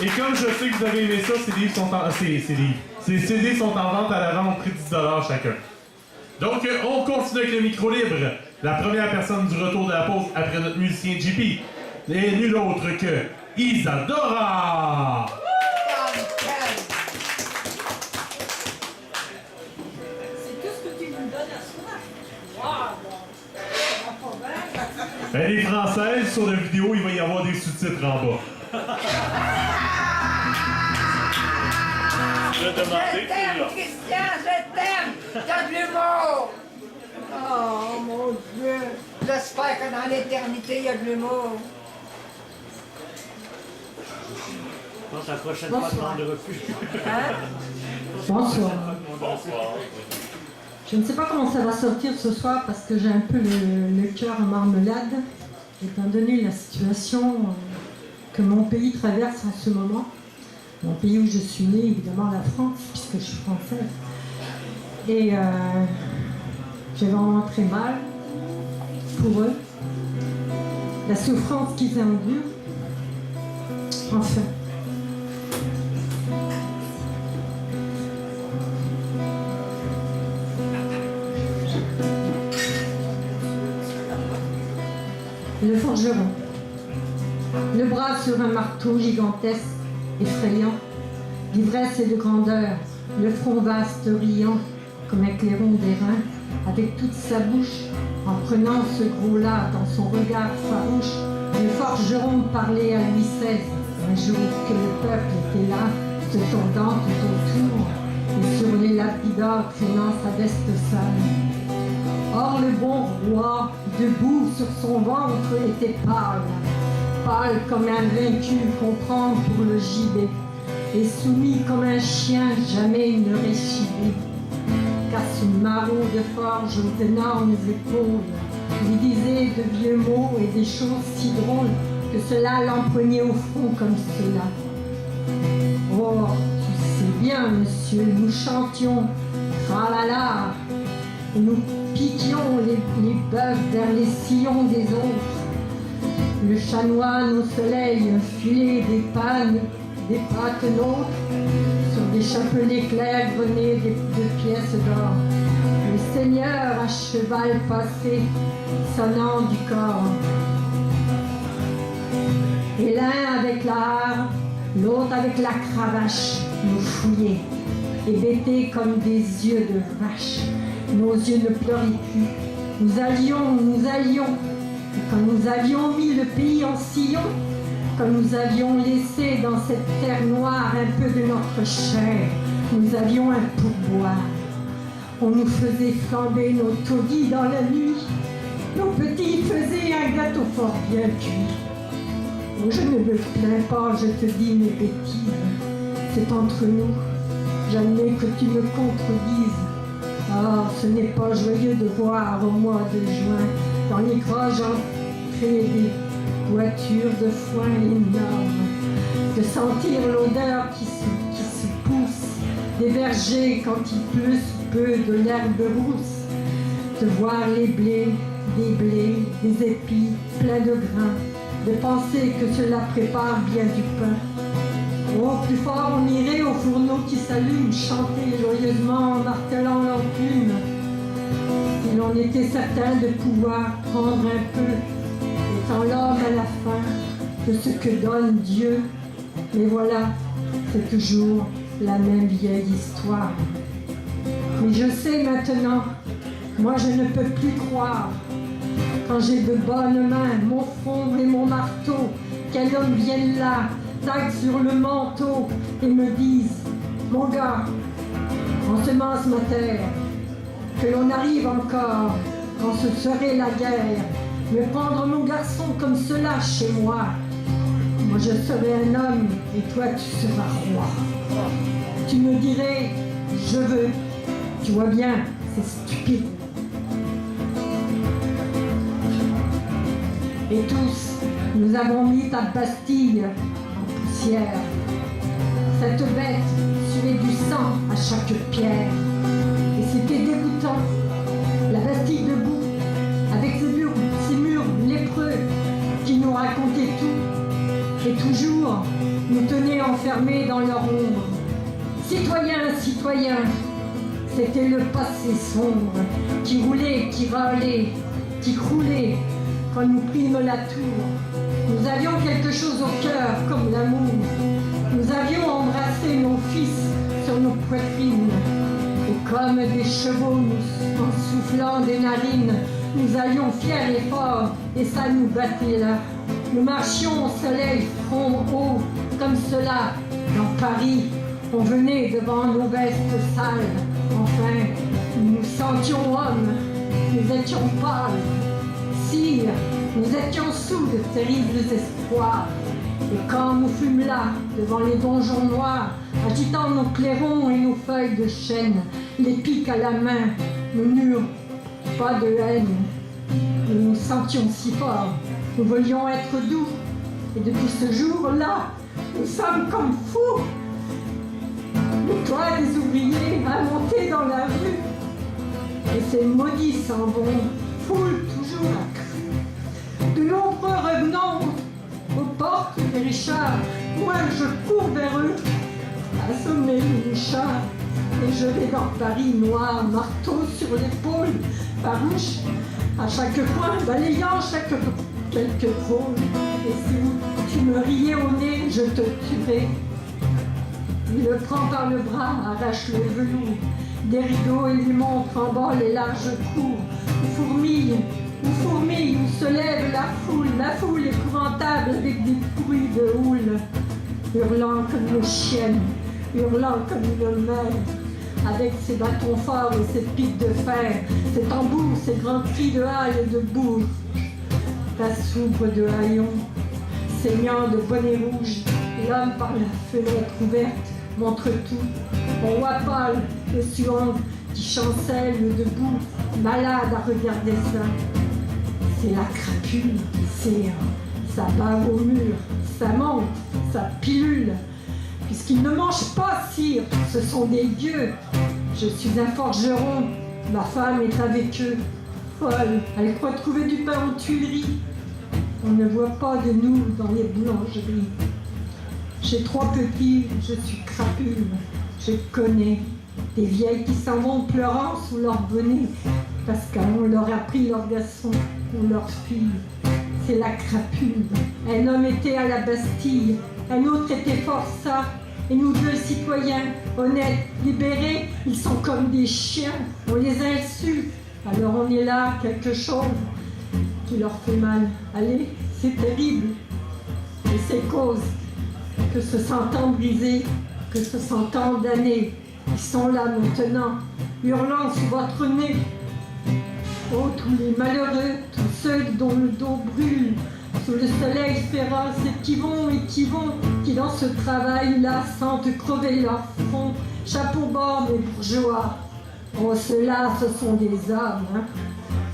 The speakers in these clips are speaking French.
Et comme je sais que vous avez aimé ça, ces CD sont en vente à la vente, prix 10$ chacun. Donc, on continue avec le micro libre. La première personne du retour de la pause après notre musicien JP n'est nul autre que Isadora! C'est tout ce que tu nous donnes à soir. Wow! Ça va pas bien. Elle est française, sur la vidéo, il va y avoir des sous-titres en bas. Je Je t'aime, Christian, je t'aime! T'as de l'humour! Oh, mon Dieu! J'espère que dans l'éternité, il y a de l'humour. Je pense que la prochaine fois, Bonsoir. prendre le refus. Hein? Bonsoir. Bonsoir. Je ne sais pas comment ça va sortir ce soir parce que j'ai un peu le cœur en marmelade, étant donné la situation que mon pays traverse en ce moment. Mon pays où je suis née, évidemment la France, puisque je suis française. Et j'ai vraiment très mal pour eux. La souffrance qu'ils endurent. Enfin. Le forgeron. Le bras sur un marteau gigantesque, effrayant, d'ivresse et de grandeur, le front vaste riant, comme un clairon d'airain, avec toute sa bouche, en prenant ce gros-là dans son regard farouche, le forgeron parlait à Louis XVI, un jour que le peuple était là, se tordant tout autour, et sur les lapidars traînant sa veste sale. Or le bon roi, debout sur son ventre, était pâle, pâle comme un vaincu qu'on prend pour le gibet, et soumis comme un chien, jamais il ne réchibait. Car ce maraud de forge aux énormes épaules lui disait de vieux mots et des choses si drôles que cela l'empoignait au front comme cela. Oh, tu sais bien, monsieur, nous chantions tralala, et nous piquions les bœufs vers les sillons des autres. Le chanoine au soleil filait des pannes, des pâtes nôtres, sur des chapelets clairs grenaient de pièces d'or. Le Seigneur à cheval passé, sonnant du corps. Et l'un avec la harpe, l'autre avec la cravache, nous fouillait, hébétés comme des yeux de vache. Nos yeux ne pleuraient plus. Nous allions. Et quand nous avions mis le pays en sillon, quand nous avions laissé dans cette terre noire un peu de notre chair, nous avions un pourboire. On nous faisait flamber nos taudis dans la nuit. Nos petits faisaient un gâteau fort bien cuit. Oh, je ne me plains pas, je te dis mes bêtises. C'est entre nous. J'admets que tu me contredises. Ah, ce n'est pas joyeux de voir au mois de juin, dans les granges entrées des voitures de foin énormes, de sentir l'odeur qui se pousse, des vergers quand il pleut sous peu de l'herbe rousse, de voir les blés, des épis pleins de grains, de penser que cela prépare bien du pain. Oh, plus fort on irait aux fourneaux qui s'allument, chanter joyeusement en martelant l'enclume. Si l'on était certain de pouvoir prendre un peu, étant l'homme à la fin, de ce que donne Dieu. Mais voilà, c'est toujours la même vieille histoire. Mais je sais maintenant, moi je ne peux plus croire. Quand j'ai de bonnes mains, mon front et mon marteau, qu'un homme vienne là, tague sur le manteau et me dise: mon gars, ensemence ma terre, que l'on arrive encore quand ce serait la guerre, me prendre mon garçon comme cela chez moi. Moi je serai un homme et toi tu seras roi. Tu me dirais: je veux. Tu vois bien, c'est stupide. Et tous, nous avons mis ta Bastille en poussière. Cette bête suait du sang à chaque pierre. Et c'était dégoûtant. La Bastille debout, avec ses murs lépreux qui nous racontaient tout. Et toujours, nous tenaient enfermés dans leur ombre. Citoyens, citoyens, c'était le passé sombre qui roulait, qui râlait, qui croulait quand nous prîmes la tour. Nous avions quelque chose au cœur comme l'amour. Nous avions embrassé nos fils sur nos poitrines. Et comme des chevaux, nous, en soufflant des narines, nous allions fiers et forts, et ça nous battait là. Nous marchions au soleil, front haut, comme cela, dans Paris. On venait devant nos vestes sales. Enfin, nous nous sentions hommes, nous étions pâles. Sire, nous étions sous de terribles espoirs. Et quand nous fûmes là, devant les donjons noirs, agitant nos clairons et nos feuilles de chêne, les pics à la main, nous n'eurent pas de haine. Nous nous sentions si forts, nous voulions être doux. Et depuis ce jour-là, nous sommes comme fous. Le toit des ouvriers a monté dans la rue. Et ces maudits s'en vont, foulent toujours la crue. De nombreux revenants aux portes des richards, moi je cours vers eux, assommés les chats, et je vais dans Paris noir, marteau sur l'épaule, farouche, à chaque coin, balayant quelques drôles. Et si tu me riais au nez, je te tuerais. Il le prend par le bras, arrache le velours, des rideaux et lui montre en bas les larges cours, où fourmille, où se lève la foule épouvantable avec des bruits de houle, hurlant comme une chienne, hurlant comme une mère, avec ses bâtons forts et ses pics de fer, ses tambours, ses grands cris de halle et de bourre. La soubre de haillons, saignant de bonnet rouge, l'homme par la fenêtre ouverte montre tout, on voit pâle et suant qui chancelle debout, malade à regarder ça. C'est la crapule qui serre, ça bave au mur, ça monte, ça pilule. Puisqu'ils ne mangent pas, sire, ce sont des dieux. Je suis un forgeron, ma femme est avec eux. Folle, elle croit trouver du pain aux Tuileries. On ne voit pas de nous dans les boulangeries. J'ai 3 petits, je suis crapule, je connais des vieilles qui s'en vont pleurant sous leur bonnet, parce qu'on leur a pris leur garçon ou leur fille. C'est la crapule. Un homme était à la Bastille, un autre était forçat, et nous 2 citoyens, honnêtes, libérés, ils sont comme des chiens, on les insulte. Alors on est là, quelque chose qui leur fait mal. Allez, c'est terrible. Et c'est cause que se sentant brisés, que se sentant damnés, ils sont là maintenant, hurlant sous votre nez. Oh, tous les malheureux, tous ceux dont le dos brûle, sous le soleil féroce, et qui dans ce travail-là sentent crever leur front, chapeau bord des bourgeois. Oh, ceux-là, ce sont des hommes, hein.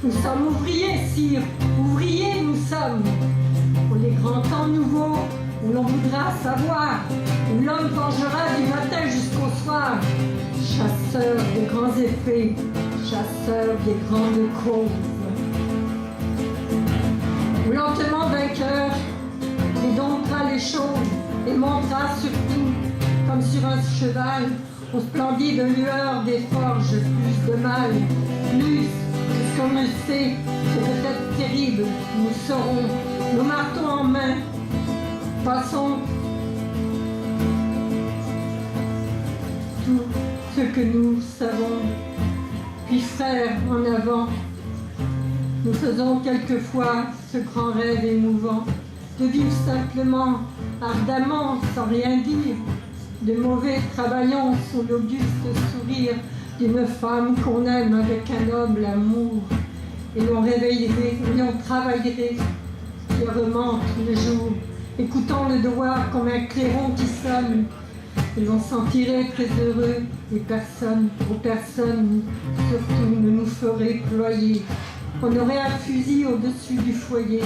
Nous sommes ouvriers, sire, ouvriers nous sommes. Pour les grands temps nouveaux, où l'on voudra savoir, où l'homme vengera du matin jusqu'au soir. Chasseur des grands effets, chasseur des grandes causes. Où lentement vainqueur, il domptera les choses et montera surtout, comme sur un cheval, au splendide lueur des forges plus de mal, plus que ce qu'on ne sait, c'est peut-être terrible, nous saurons, nos marteaux en main, passons tout ce que nous savons, puis frères en avant, nous faisons quelquefois ce grand rêve émouvant, de vivre simplement, ardemment, sans rien dire, de mauvais travaillons sous l'auguste sourire d'une femme qu'on aime avec un noble amour, et l'on réveillerait, et l'on travaillerait fièrement tous les jours, écoutant le devoir comme un clairon qui sonne, et l'on sentirait très heureux, et personne, surtout, ne nous ferait ployer. On aurait un fusil au-dessus du foyer.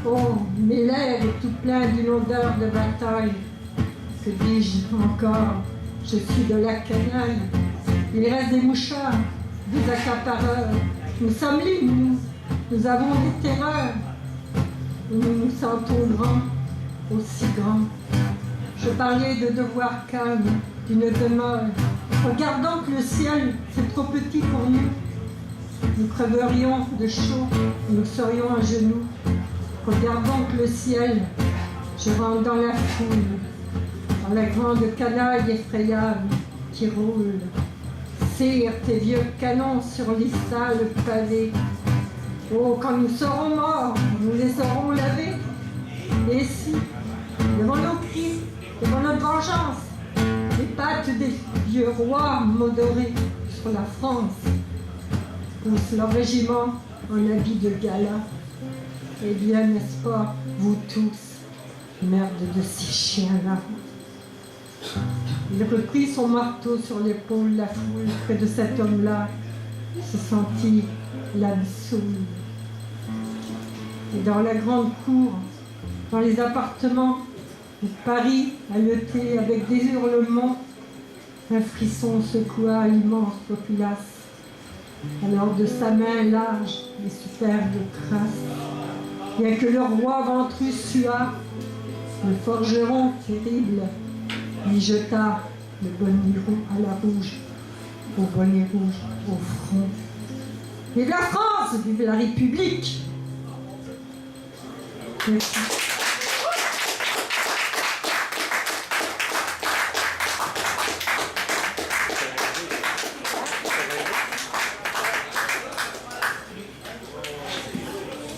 Oh, mais l'air est tout plein d'une odeur de bataille. Que dis-je encore? Je suis de la canaille. Il reste des mouchards, des accapareurs. Nous sommes libres, nous avons des terreurs. Nous nous sentons grands, aussi grands. parler de devoirs calmes, d'une demeure. Regardant que le ciel, c'est trop petit pour nous. Nous crèverions de chaud, nous serions à genoux. Regardant que le ciel, je rentre dans la foule, dans la grande canaille effrayable qui roule. Cire tes vieux canons sur les sales pavés. Oh, quand nous serons morts, nous les aurons lavés. Et si, devant nos cris, devant notre vengeance, les pattes des vieux rois modorés sur la France poussent leur régiment en habit de gala. Eh bien, n'est-ce pas, vous tous, merde de ces chiens-là. Il reprit son marteau sur l'épaule, la foule près de cet homme-là se sentit l'absoudre. Et dans la grande cour, dans les appartements de Paris, haleté avec des hurlements, un frisson secoua l'immense populace. Alors de sa main large et superbe crasse, bien que le roi ventru suât, le forgeron terrible lui jeta le bonnet à la rouge, au bonnet rouge, au front. Vive la France, vive la République! Merci.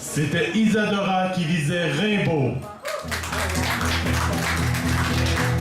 C'était Isadora qui visait Rimbaud.